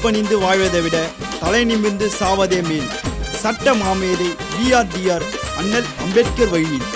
தலைப்பணிந்து வாழ்வதை விட தலை நிமிர்ந்து சாவதே மேல். சட்ட மாமேதை BRDR அண்ணல் அம்பேத்கர் வழியில்.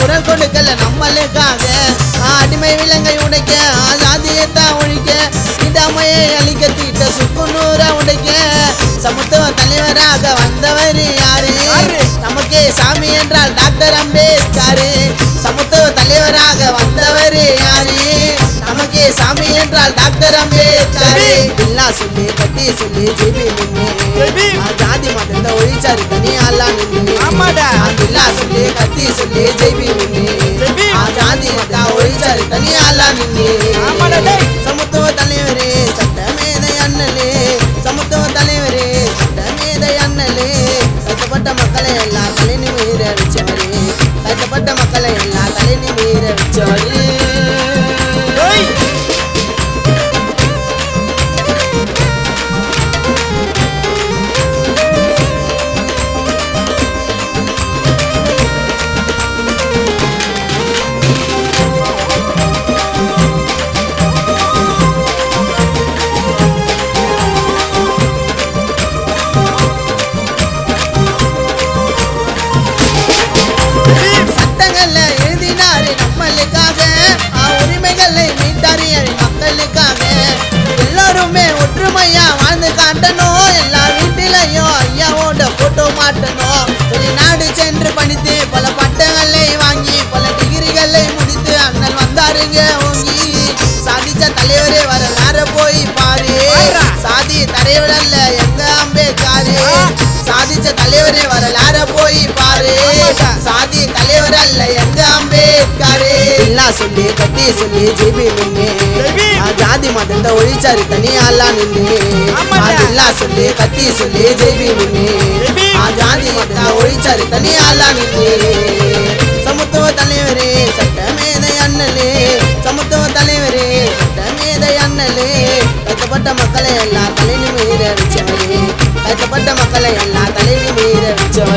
குரல் கொடுக்கல நம்மளுக்காக அடிமை விலங்கை உடைக்க ஆதியத்தை ஒழிக்க இடாமையை அழிக்க தீட்ட சுக்குநூற உடைக்க சமத்துவ தலைவராக வந்தவர் யாரு? நமக்கே சாமி என்றால் டாக்டர் அம்பேத்கர். சமத்துவ தலைவராக வந்தவர் யாரு? நமக்கே சாமி என்றால் டாக்டர் அம்பேத்கர். இல்லா சொல்லி கட்டி சொல்லி ஜெபி நின்று ஜாதி மதத்தை ஒழிச்சாரு தனியாலா நின்று. இல்லா சொல்லி கத்தி சொல்லி ஜெபி நின்று ஜாதி மதத்தை ஒழிச்சாரு தனியாலா நின்று. சமத்துவ தலைவரே சட்டமேதை அண்ணலே, சமத்துவ தலைவரே சட்டமேதை அண்ணலே, கஷ்டப்பட்ட மக்களை எல்லாம் தலை நிமிர வச்சவரே, கஷ்டப்பட்ட மக்களை எல்லாம் தலை நிமிர வச்சவரே. வெளிநாடு சென்று படித்து பல பட்டங்களை வாங்கி பல டிகிரிகளை முடித்து அண்ணல் வந்தாருங்க ஓங்கி. சாதிச்ச தலைவரே வரலாறு போய் பாரு, சாதி தலைவரல்ல எங்க அம்பேத்கர். சாதிச்ச தலைவரே வரலாறு போய் பாரு, சாதி தலைவரல்ல எங்க அம்பேத்கர். இல்லா சொல்லி கட்டி சொல்லி ஜெபி நின்று ஜாதி மதத்தை ஒழிச்சாரு தனியாலா நின்று. இல்லா சொல்லி கத்தி சொல்லி ஜெபி நின்று ஜாதி மதத்தை ஒழிச்சாரு தனியாலா நின்று. சமத்துவ தலைவரே சட்டமேதை அண்ணலே, சமத்துவ தலைவரே சட்டமேதை அண்ணலே, கஷ்டப்பட்ட மக்களை எல்லாம் தலை நிமிர வச்சவரே, கஷ்டப்பட்ட மக்களை எல்லாம் தலை நிமிர வச்சவரே.